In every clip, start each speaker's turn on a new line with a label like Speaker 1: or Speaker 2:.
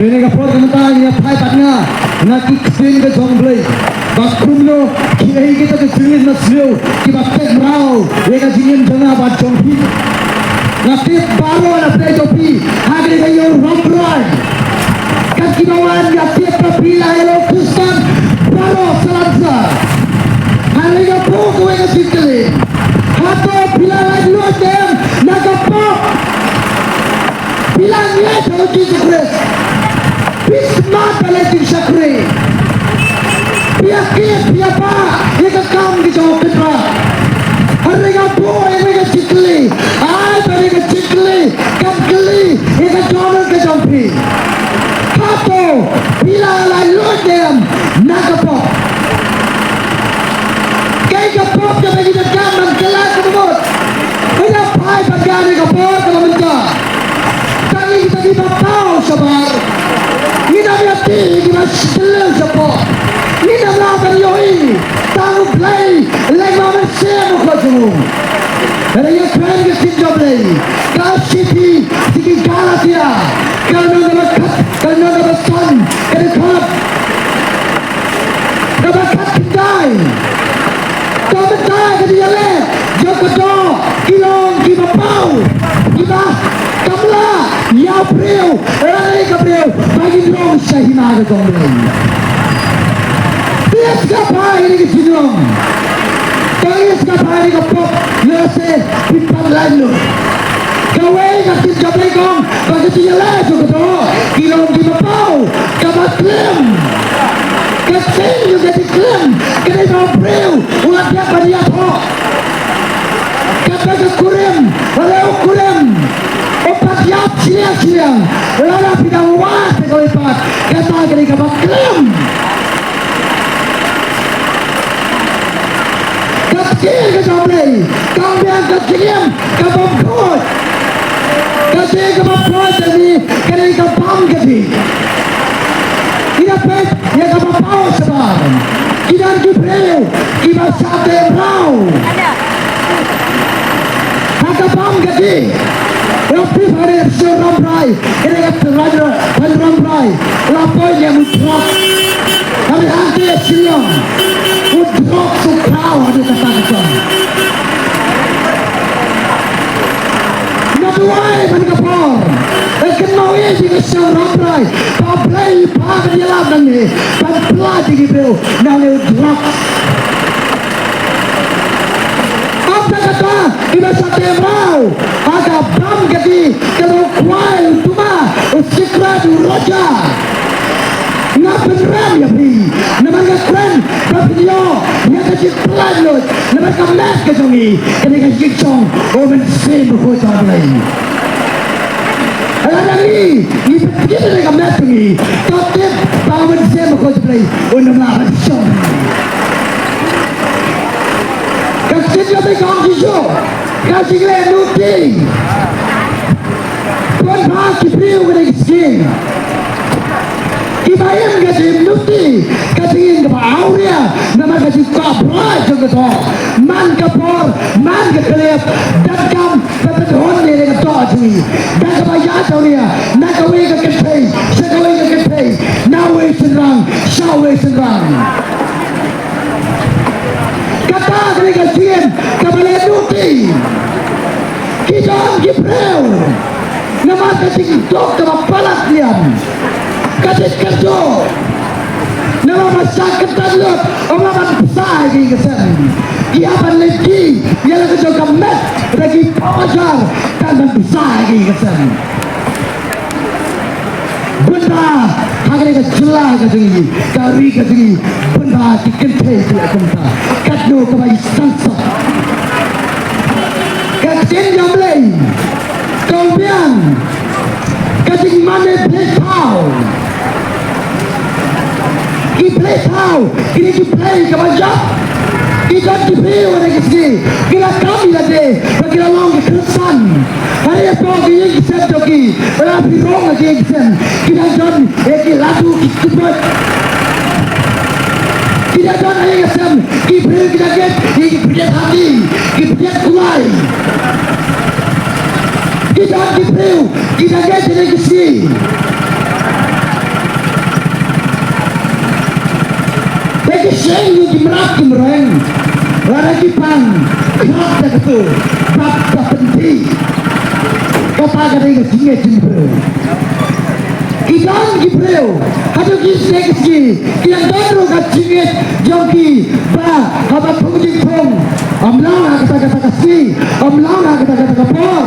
Speaker 1: Ini kapal kementar ini apa patnya? Nak iksin ke jomblay. Bakumno kini kita ke sini nasliu kita tek merau. Mereka jingin jangan abad jompi. Nasib baru nak tek jompi. Hari ini yang rombrai. Kaki bawan nasib terpila elok Kristen baru selansa. Hari ini pun mereka sikli. Hato bila lagi luar dem nak kapal. Bila ni kalau Jesus Bismat alating syakri. Piakit, piapa, ika kam di jauh ketra. Harga po, ika cikli. Ay, ika cikli. Kam kili, ika jono ke jompi. Hato, bila alay lodem, nagapo. Kaya kapop na magiging kamang kala kumot. Kaya pa'y pagkari kapop na mamanta. Tangi kita di bapaw sa bar. Ina biati di masjid support. Ina laban yoi. Tahu play lagi masih mukazum. Ada yang keren ke sini play. Kasih sigi Galatia. Kalau nama sun, kalau nama kat kedai. Kau betul ke dia le. Jokoto kilong kita pau. Kita kamla ya April. Gabriel bagi dong sahina ke Gabriel. Dia siapa ini ke sini dong? Dia siapa ini ke pop? Nasi pimpang lalu. Kau kasih Gabriel kong bagi dia le Jokoto kilong kita pau. Kau klaim. Kasih juga diklaim. Kena Gabriel ulat dia pada apa? Kata kurim, oleh kurim. Opat yap siang-siang. Lala pidang wat kalau ipat. Kata kini kapak klaim. Kecil ke Gabriel. Kau biang kecil kapak kot. Kecil kapak kot jadi kini kapang kecil. Kita pet ya kapak pau sebab. Kita Gabriel. Kita sate rau. Kapang kecil. Rapi hari seorang prai, ini kata raja seorang prai, lapor yang mutlak. Kami hati siang, mutlak sukau ada kata kata. Nabuai berkapor, kenal ini ke seorang prai, pablai pakai jalan ni, pablai gitu, nanti mutlak. Apa kata kita sate mau agak bam jadi kalau kuai cuma usikra du roja ngapain ram ya bi nama keren tapi dia kasih pelan lot nama kamet kejongi kena kasih cong omen sen berkocak lagi alah lagi ni betul ni kamet ni tapi omen sen berkocak lagi omen nama cong kasih dia pegang jujur kasih dia nuti tuan pasti priu kena kisih ibayam kasih nuti kasih ke Auria nama kasih kapra juga man kapor man kekelip dan kam pepeton ni dengan toji dan kebayat Auria nak kawin ke kepay sekawin ke kepay nawe senang syawe senang kata kena kasih kepada nuti kita Gabriel nama kasih dok nama palas liam kasih kerja nama masyarakat tanlut orang besar di kesan ia lagi ia lagi juga met lagi pawajar dan besar di kesan benda hari ke jelah kasih kari kasih benda dikentai dia kenta kadno kebai sansa kasih yang lain kau biang kasih mana beletau i beletau ini di play kebajak kita di play orang kesini kita kami lagi bagi long kesan hari itu kita kisah joki tapi rong lagi kisah kita jangan eki lagu kita kita jangan lagi kisah kita get kita hati kita kulai kita di play kita get jadi kesini Kiseng yung kimrak kimreng. Lara kipang. Krak na kato. Bap kapenti. Kapag rin ka singe jimbreo. Idan gibreo. Kato kiseng kisi. Kinandaro ka singe jongki. Ba. Haba pungjing pong. Amlang na kata-kata kasi. Amlang na kata-kata kapor.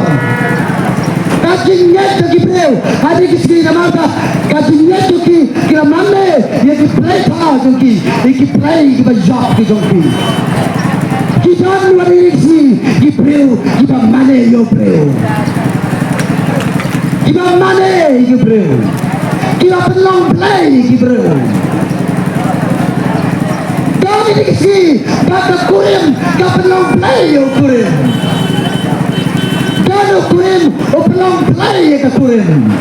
Speaker 1: Kajinyet to gibreo. Hadi kisi namata. Kajinyet to ki. Kira mame. Ye ki play pa jongki. Ye ki play ki ba job ki jongki. Kisan luar isi. Gibreo. Kiba mane yo breo. Kiba mane yo breo. Kiba pelong play gibreo. Dami diksi. Baka kurim. Kapelong play yo kurim. Dano kurim. O pelong play ka kurim.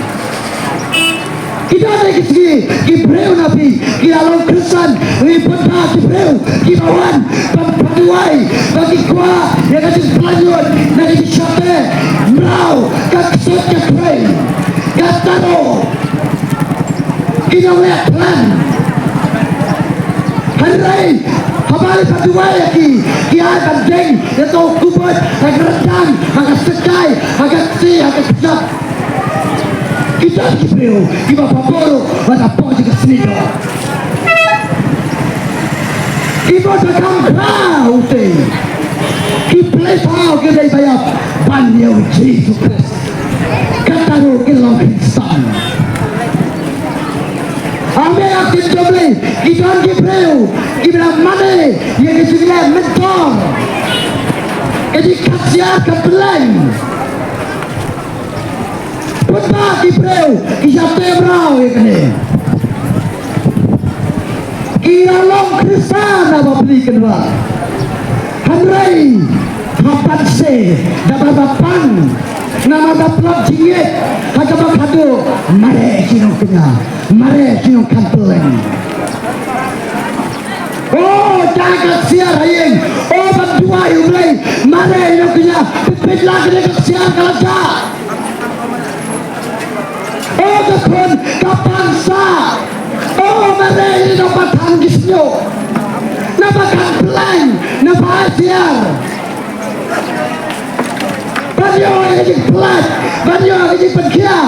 Speaker 1: Kita ada kisi, kibreu nabi, kialong krisan, ributna kibreu, kibawan, pampaduai, bagi kuah, yang kasih pelanjut, dari kisate, merau, kaksut kakrei, kataro, kita lihat plan, hari, habari paduai lagi, kia bandeng, itu kubut, agak rendang, agak sekai, agak si, agak sedap. Kita kibreu, kita paporo, ada pode ke sini. Kita takkan kau te. Kita tahu kita bayar banyak Yesus Kristus. Kata roh kita Kristen. Ame akan coba kita kibreu, kita mana yang kita mentor. Jadi kasihan kepelai. Putah kibreu, kisah tebrau ini. Kialong Kristen apa belikan wah. Hanrai, hapan se, dapat bapan, nama dapat jingit, hagap kado, mare kinong kena, mare kinong kanteleng. Oh, jagat siar hayeng, oh berdua umlay, mare kinong kena, pipit lagi dekat siar kalajak. Oh tekun kapangsa. Oh mereka ini dapat tanggisnya. Nampakan pelan. Nampak siar. Banyak orang yang pelan. Banyak orang yang pergia.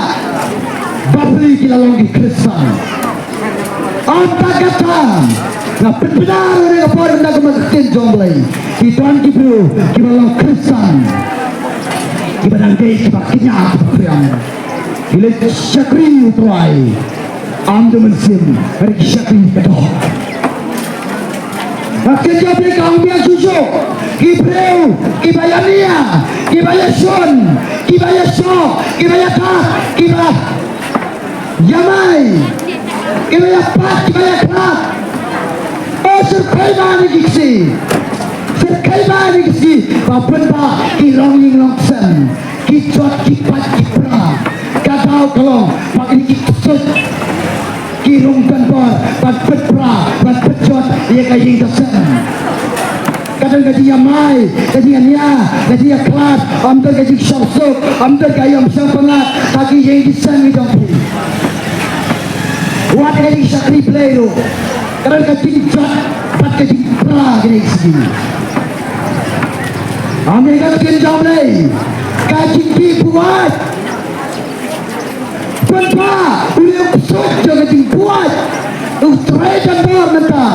Speaker 1: Babli kita lagi Kristen. Anta kata. Nah benar orang apa yang nak masukin jomblay. Kita kipu. Kita lagi Kristen. Kita nanti kita kenyak kita. Bila syakri utuai Anda mensim Hari syakri betul Akhirnya mereka ambil susu Kibreu Kibayania Kibayasun Kibayasok Kibayakah Kibay Yamai Kibayapat Kibayakrak Oh serkaiman giksi Serkaiman giksi Bapun pak Kirong yang longsan Kicot kipat kipra Kau kalau pakai kisut kirung kantor, bat petpra, bat pecot, ia kaji tersen. Kadang kaji yamai, kaji ania, kaji kelas, ambil kaji syabsuk, ambil kaji amsang pengat, kaji yang disen itu. Wat kaji syakri pelayu, kadang kaji jat, bat kaji pra kaji sini. Ambil kaji jam lagi, kaji dibuat. Kenapa? Uliu kusut jangan dibuat. Utrai dan buat menta.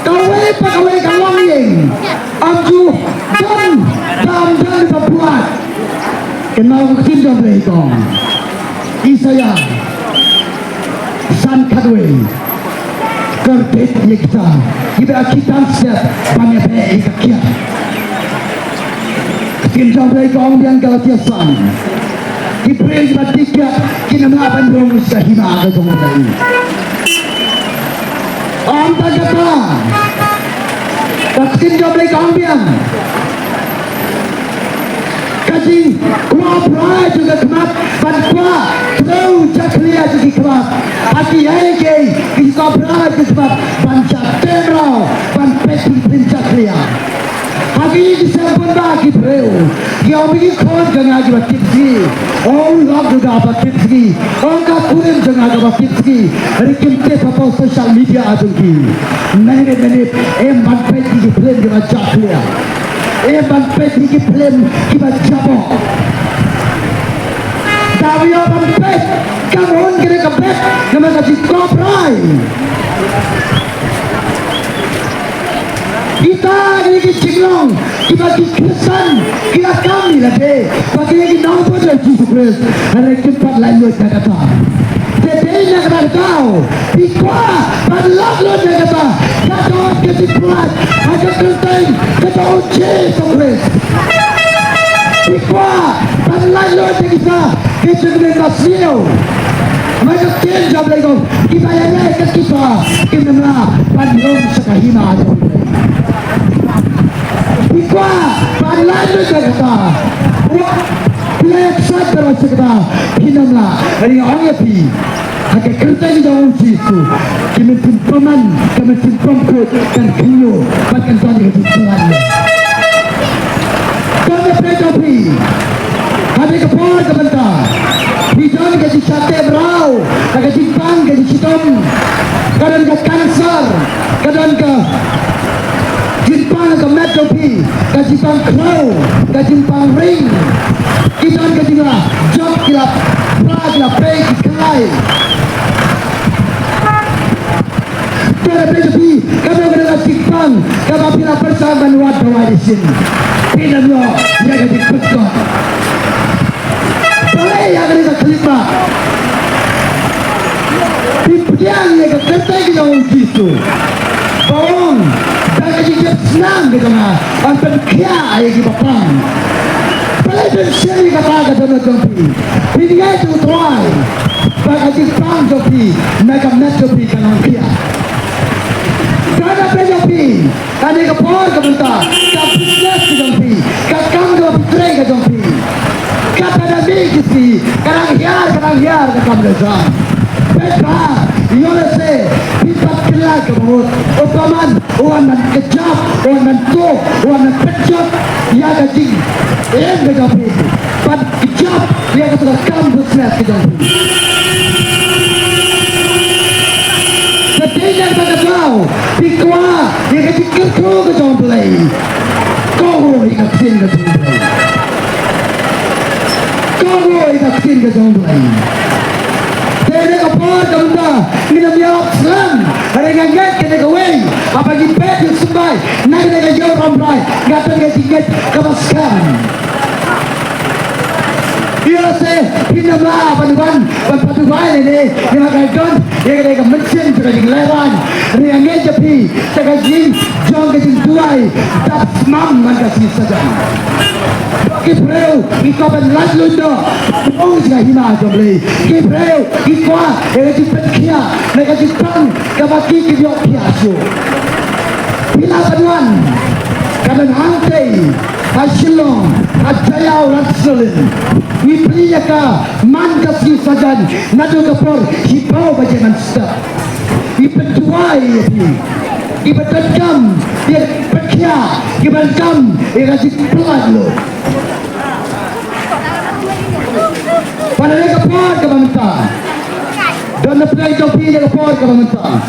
Speaker 1: Kawai pakawai kawang yang amju dan dibuat. Kenal kucing jam lagi kong. Isaya san kadwe kerdet yekta. Kita siap banyak baik kia. Kucing jam lagi kong yang galatiasan. Kibreu batika kina melaban dong sahima ke jomdai. Anta kata, taksin jomdai kambian. Kaji kuah prai juga kemat, ban kuah terus caklia juga kemat. Hati hege kuah prai juga kemat, ban cakterau, ban peti caklia. Hagi disempun bagi breu. Yang bikin kon jangan agak tipsi. Oh log juga apa tipsi. Oh kapurim jangan agak tipsi. Hari kita apa social media ajuki. Menit banpai di film kita cakap. Banpai di film kita cakap. Dawio banpai. Kamu kira kebet. Nama kasih koprai. Kita ini cinglong, kita Kristen, kita kami lah deh. Bagi lagi nama pada Yesus Kristus, ada tempat lain lo jaga tak. Tetapi nak kata kau, ikwa, pada lo jaga tak. Kata kesempatan, ada Kristen, kata Yesus Kristus. Ikwa, pada lo jaga tak. Kita kasih. Mereka kian jawab lagi, kita yang lain kita, kita nak pandang sekahina aja. Ikwa, padahal itu kata, pilih saat terus kata, hinamlah, hari orang itu, agak kerja di dalam situ, kami timpan, kami timpan kod dan kilo, bahkan tuan itu tuan. Kami pergi, ada kepala kebentar, hidung gaji sate berau, agak timpan gaji hitam, kadang ke kanser, kadang ke jimpang ke metopi, ke jimpang crow, ke jimpang ring, kita ke jimpang job kita, plag kita, pay kita kelai. Kita metopi, kami kena jimpang, kami bila bersama nuat bawa di sini. Kita lo, dia ke jimpang. Boleh yang kena kelima. Pimpin yang kerja kita uji tu. Bawang, dah jadi senang kita nak, antar kia ayah kita pang. Pelai bersih kata kata jopi, pilih itu tuai, bagi jepang jopi, mereka net jopi kanan kia. Karena jopi, ada kepala kebentar, kap business jopi, kap kamera putri jopi, kap ada biji, kadang hiar kap besar. Beta, Yolese, pipat kelak kemud, Opaman, orang kejap, orang tok, orang kejap, ia gaji, gaji, pad kejap, ia kata kampus net gaji. Setiap pada kau, pikwa, ia gaji kerja gaji play, kau ingat sin gaji play, kau ingat sin gaji play. Kena kapal kemuda, kena biar selam, ada yang get kena kawin, apa jipet yang sembai, nak kena jauh ramai, nggak kena tiket kebaskan. Ia se, kena lah paduan ini, kena kaitkan, ia kena mesin sudah digelaran, ada yang get tapi, sekali jauh ke jintuai, tak mam mana sih saja. Kipreu, ikut penlas lundo, oh sudah hina jomli. Kipreu, ikut, negatif kia, negatif tang, kabaki kibiok kiasu. Bila paduan, kanan hantai, hasilong, ajayau rasulin. Wipliya ka, man kasi sajan, nado kapor, hipau bajaman step. Ipetuai yapi. Ipetajam, ia pekia, ipetajam, ia kasih pelan lo. Pada mereka por ke bangsa, dan nepelai jopi mereka por ke bangsa.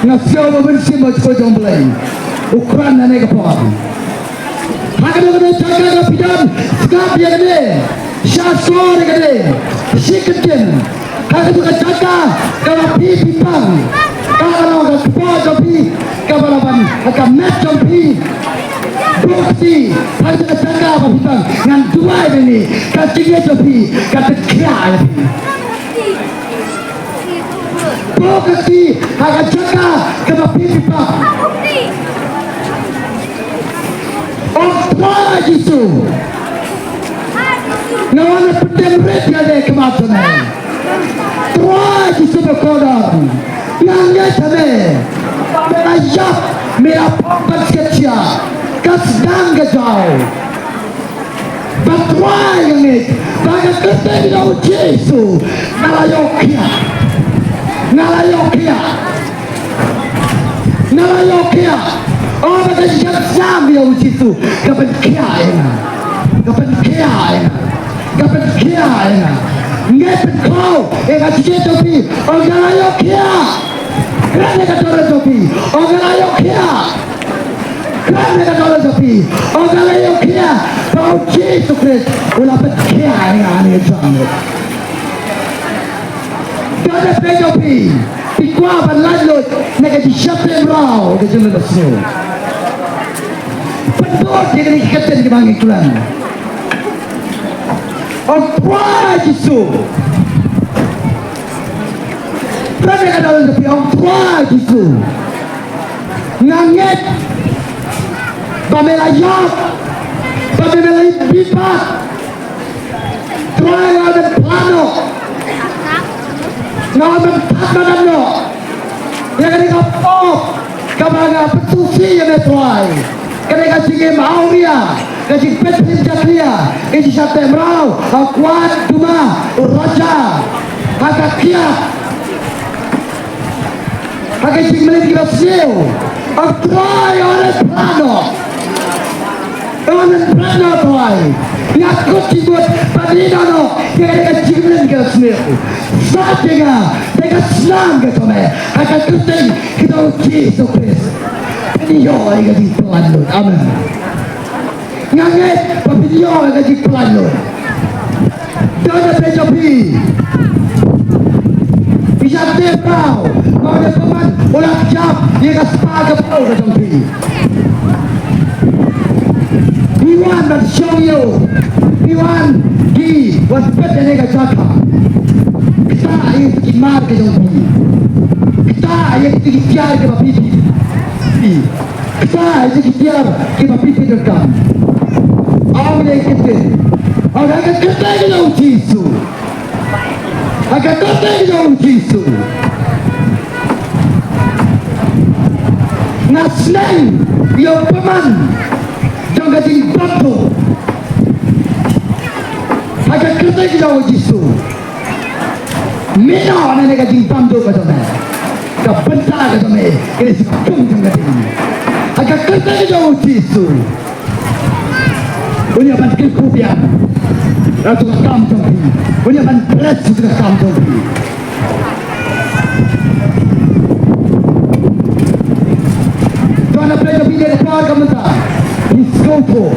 Speaker 1: Ngasih bersih macam jompelai, ukuran mereka por. Hanya mereka jaga kepidan, segap dia kene, syasor kene, sikitkin. Hanya mereka jaga kalau pipang, kalau mereka por jopi, kalau mereka met jopi. Bukti, harus jaga apa bintang, dengan dua ini, kacingnya jopi, kata kaya. Bukti, harus jaga kena pipa. Apa itu? Nawan pedang red ada kematian. Tua itu berkodar, yang nyata merayap, merapatkan kecil. Kasdang kejauh, batuan yang ini, bagai kerja di dalam Yesus, nalayokia, Oh, maka siap sam dia uji tu. Kapan kia ena. Kapan kia ena. Kapan kia ena. Ngepet kau. Eka cicit topi. Orang ayo kia. Kerana kata orang topi. Orang ayo kia. Kerana kata orang topi. Orang ayo kia. Kau Yesus Kristus. Ulah kia ena ane jangan. Kada pedopi, pikwa berlanjut negeri siapa rau ke jalan besar. Pendor dia kena ikatan ke bangi tulang. Orang Yesus, kerana kata orang tapi orang Yesus, nangit, bamelayap, bamelayap bipat, try ada plano. Namun tatanan lo, yang kena kapok, kabarnya petusi yang metuai, kena kasih mau dia, kasih petin jatria, kasih sate merau, akuat cuma raja, agak kiat, agak sing meliti kasih, akuai oleh plano, oleh plano tuai. Yakut cibut padinono kaya cibulin ke sini saatnya mereka senang ke sana akan penting kita uji Yesus video yang di pelan amin nganget video yang di pelan jangan terjadi bisa terkau mau ada teman ulang jam dia kasih ke bawah ke jompi Iwan dan show you Iwan di waspat dan ega jaka kita ayat kimar ke jompi kita ayat tiar ke bapipi kita ayat tiar ke bapipi dekam awal kita agak kita ke jauh Yesus agak kita ke jauh Yesus nasneng yo peman jangan jadi batu agak kerja kita uji su mina orang ni jadi batu kata me kau bentar kata me ini sekarang jangan jadi agak kerja kita uji su punya bantu kupiah ratu kam jompi punya bantu belas juga kam jompi tuan apa yang pilih apa kamu tak Iskopo,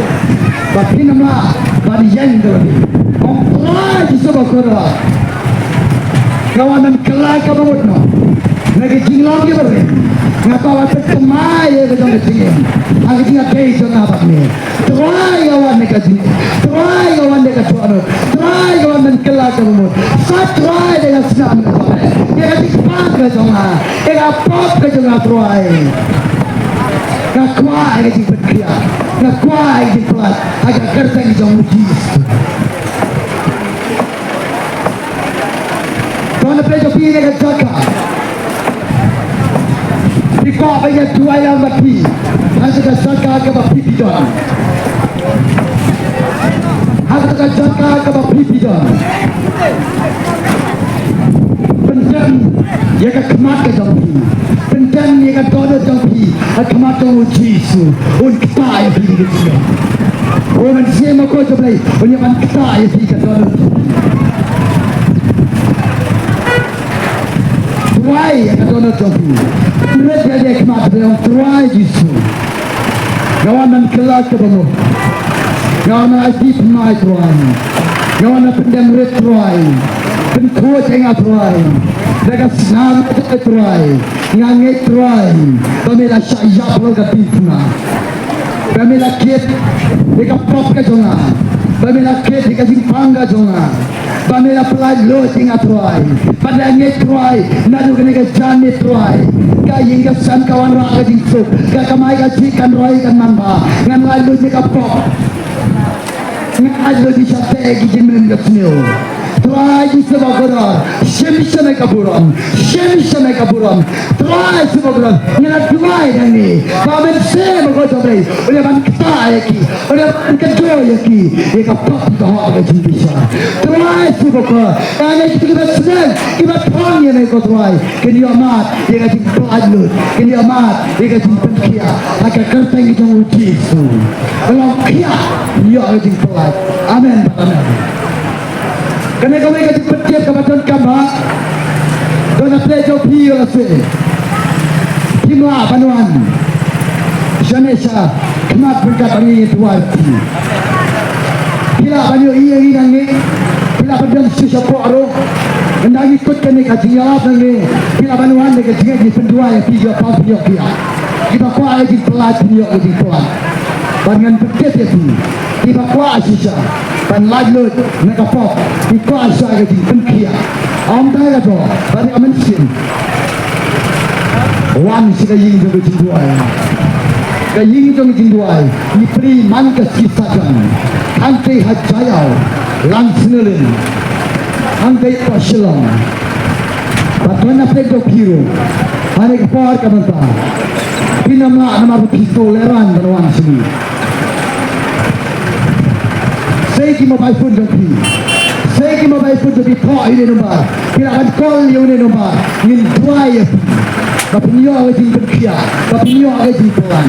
Speaker 1: tapi nama varian dari orang di sebuah kota. Kawanan kelai kamu no, lagi jinglang dia beri. Ngakawan terkemai ya betul betul. Agak dia kaya jangan apa ni. Try kawan mereka sini, try kawan mereka tuan, try kawan dan kelai kamu. Saya try dengan senang kawan. Dia kasi pang ke jangan, dia kapok ke jangan try. Ngakwa ay di berkria, ngakwa ay di pelat, agak kerja di jauh Yesus. Tuan pejo pilih dengan jaga. Dikau banyak dua yang mati, hanya jaga ke bapi bidon. Hanya jaga ke bapi bidon. Penjam, ia kemat ke jompi. Penjam ia dono jompi. Kemat jompi Yesus. Un kita yang pilih ke sini. Orang siapa kau sebelah? Orang kita yang pilih ke dono jompi. Try yang dono jompi. Mereka dia kemat dia try Yesus. Kawan kelak ke bawah. Kawan asyik mai try. Kawan pendam red try. Penkuat yang try. Mereka senang try. Nganget try. Pamela syaiyak loga pipna. Pamela kit. Mereka pop ke jonga. Pamela kit mereka simpang ke jonga. Pamela pelaj lo tinggal try. Pada nget try. Nadu kena ke jani try. Kaya hingga san kawan raga jingsuk. Kaya kamai ka chikan roy kan mamba. Ngan lalu mereka pop. Ngan lalu di syate gijin menengah senil. Try di sebuah kodar. Shemi kaburam, shemi kaburam. Try sebagai nak jual yang ni. Kami sem kau coba. Oleh ban kita lagi, oleh ban kerja lagi. Ia kapal kita awak lagi bisa. Try sebagai. Kami kita senang, kita thang yang ni kau try. Kini amat, ia kasi pelanjut. Kini amat, ia kasi penkia. Agar kereta kita uji tu. Kalau kia, ia kasi pelanjut. Amin, amin. Kami kasi penkia kawasan kambang. Dona Plejo Pio se Kimla Banuan Shanesha Kemat berkat ini tuarti Bila banyu iya ini Bila pedang sesuatu aru Hendang ikut kami kaji jawab nanti Bila Banuan dengan jika di pendua yang tiga pau dia Kita kuat lagi pelat dia lagi pelat Dengan berkat itu Kita kuat sisa Dan lalu mereka pop Kita kuat saya lagi penkia Om dah kata, bagi amansin. Wan si kaying jong jinduai, kaying jong jinduai. Ipri man kesisakan, hantai hajayau, langsnelin, hantai pasilang. Batuan apa itu kiro? Hari kepar kamanta. Pinamla nama pistol leran berwan sini. Saya kimo baifun jongki. Saya kini mobile phone jadi kau ini nombor, kita akan call ini nombor, ini dua ya. Tapi ni orang jadi berkia, tapi ni orang jadi pelan.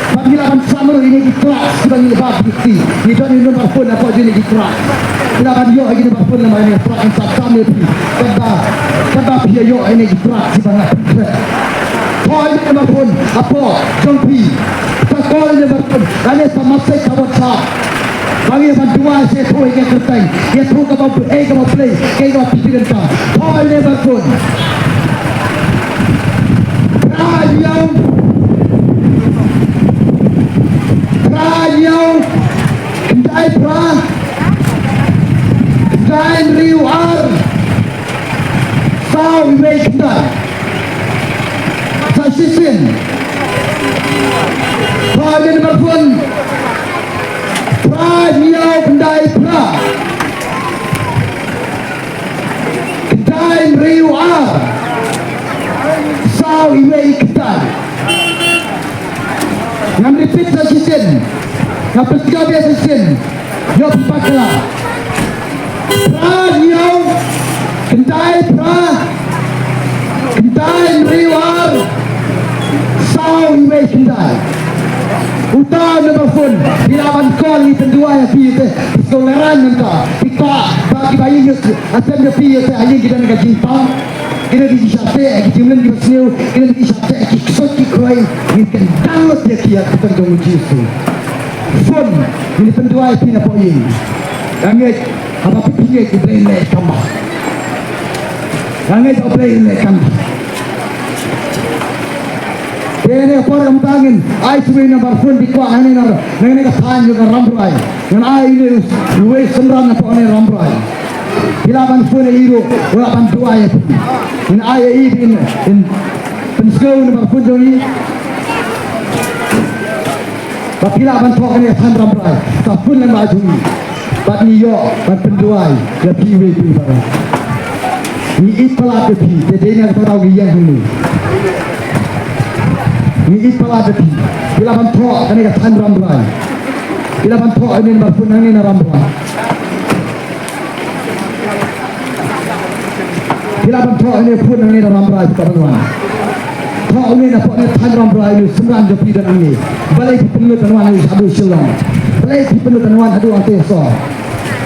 Speaker 1: Tapi kita akan sama ini di kelas, kita ni lepas bukti. Ni tu ni nombor phone apa jadi di kelas. Kita akan yo ini nombor phone nama ini kelas yang sama ni. Kata dia yo ini di kelas si bangla. Kau ini nombor phone apa? Jompi. Kita call ini nombor phone. Kali sama saya kawan sah. Bagi yang dua saya tahu yang kertas, yang tahu kapal kapal play, kapal pikiran kau. Kau ini berpun. Rajau, kendai perang, kendai riuar, saw ibai kendai, sasisin. Kau ini berpun. Rajau kendai perang, kendai riuar, saw ibai kendai. Yang repeat sasisin, yang bertiga biasa sasisin, yang berpakaian. Rajau kendai perang, kendai riuar, saw ibai kendai. Utah nombor phone dilawan call ni pendua yang pilih toleran nanti kita bagi bayi ni asal dia pilih saya aja kita nak cinta kita di sate kita mula di pasal kita di sate kita soki koi ni kan download dia kia kita jom uji tu phone ni pendua yang pilih apa ini langit apa pilih kita boleh naik kambah langit apa boleh naik kambah. Ini apa yang tangin? Ai cuma nombor phone di kuah ini nombor. Nengen kesan juga ramai. Yang ai ini luwe semran apa ini ramai. Hilapan phone itu, hilapan dua ya. Yang ai ini penskau nombor phone ini. Bagi hilapan thok ini san ramai. Tapi yang maju ini, bagi yo, bagi pendua, lebih lebih barang. Ini itulah lebih. Jadi ini kita tahu yang ini. Ni itulah jadi. Bila bantuan kami katakan ramai. Bila bantuan ini berpunang ini ramai. Bila bantuan ini punang ini ramai teman-teman. Kau ini nak ni tan ramai ini sembilan jadi dan ini. Balai di penuh teman ini satu silang. Balai di penuh teman satu antai so.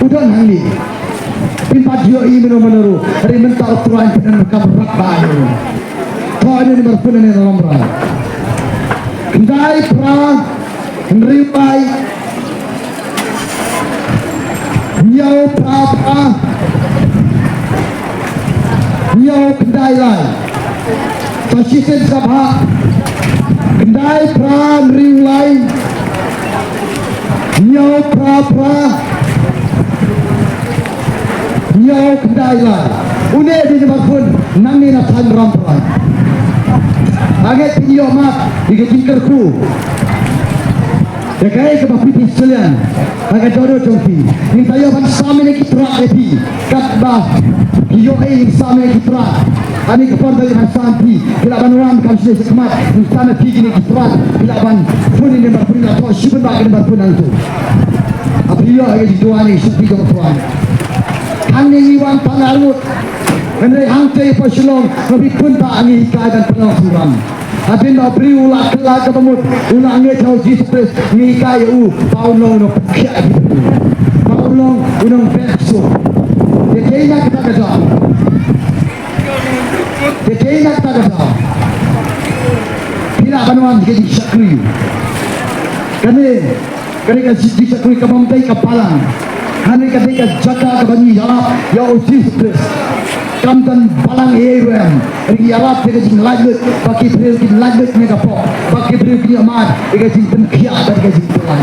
Speaker 1: Udan ini. Pimpat dia ini menuru. Hari mental tuan dengan kabar baru. Kau ini berpunang ini ramai. Kendai perang, ribai, nyau apa, nyau kendai lain. Sasisin sabha, kendai perang, ribai, nyau apa, nyau kendai lain. Udah di tempat pun, nanti nak tan rampai. Agak tinggi mat, digigit kerku. Dekai ke pipi sekalian. Agak jodoh jompi. Ni tayo ban sama ni kitrak lepi. Kat bah. Hiyo sama ni kitrak. Ani kepor dari hasanti. Bila ban wan kam sudah sekemat. Sama pi ni kitrak. Bila ban pun ni berpun la to sibun ba ni berpun tu. Apiyo ay dua ni supi ko tuan. Kan ni wan pangarut. Kendai hangte pasulong lebih pun tak ani hikayat penuh suram. Abin dah beri ulah kelak ketemu ulah angin jauh Jesus ni hikayat Paulo no kiai Paulo unang bekso. Dekay na kita kata. Dekay na kita kata. Bila banuan jadi syakri. Kani kasi syakri kamamday kapalang. Kani kasi jaga kabani ya Jesus. Kamtan balang hewan, ini Arab dia jadi lanjut, bagi beliau jadi lanjutnya kapok, bagi beliau jadi amat, dia jadi penkia dan dia jadi pelan.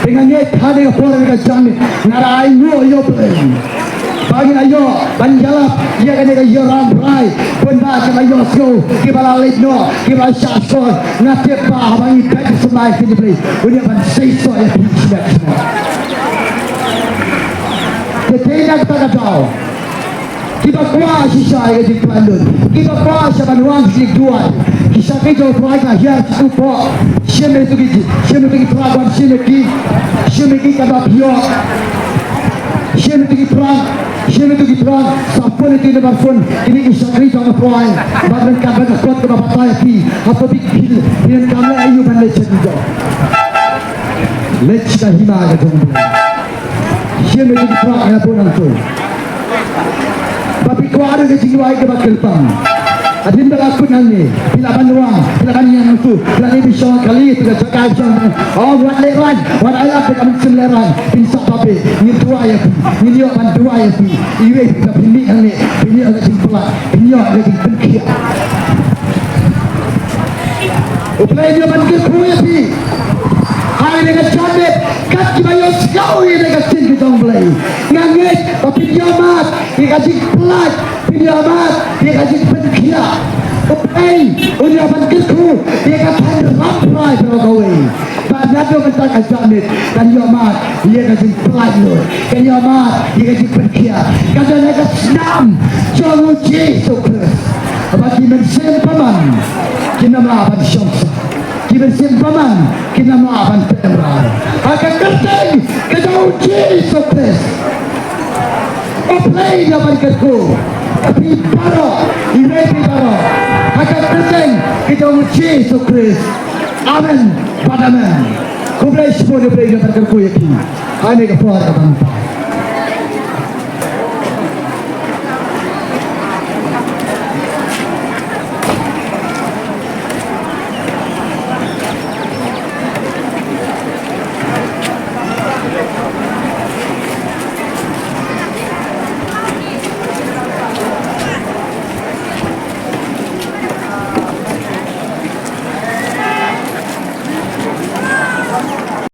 Speaker 1: Dengan ni thade kapok dia jadi narai yo pelan. Bagi ayo banjalap, dia kena ayo ramai, benda kena ayo show, kibala lidno, kibala syakor, nasib bah bagi bagi semai sini beli, punya ban sesuatu yang tidak semua. Kita kita tahu. Kita kuat sisa yang jadi pelandun. Kita kuat siapa nuan sini dua. Kita kerja perayaan hiar situ po. Siapa itu kita? Siapa itu kita perayaan siapa kita kata biar. Siapa itu kita perang? Siapa itu kita perang? Siapa itu kita berfun? Ini kita kerja perayaan. Badan kabar kuat kita batai pi. Apa pikir? Ini kami ayu bandai cerita. Let's kita hima kita tu. Siapa itu kita perang? Apa nanti? Tapi kau ada ke sini wahai ke bakal pam. Adin berlaku nanti. Bila banduang, bila banyak itu, bila ni bisa kali itu jaga jangan. Oh buat leran, buat ayat kita mesti leran. Bisa tapi ni dua ya, ni dia ban dua ya pi. Iwe kita pilih ni, pilih ada simpel, pilih ada simpel. Uplay dia ban ke kuya pi. Hari dengan cantik, kat kita yang sekau ini dengan cinta dong play. Ngangit, tapi dia mat, dia kasih pelat, dia mat, dia kasih penkia. Uplay, udah ban ke ku, dia kasih rampai terogowe. Banyak tu kita kasih cantik, dan dia mat, dia kasih pelat lo. Dan dia mat, dia kasih penkia. Kata dia kasih senam, jangan Yesus. Bagi mensen paman, kita melawan syamsa. Kita simpaman, kita melawan tempat. Akan kerting, kita uji sukses. Uplay dapat kerku, tapi baru, ini baru. Akan kerting, kita uji sukses. Amin, padaman. Kublai sepuluh uplay dapat kerku yakin. Ini kepuasan.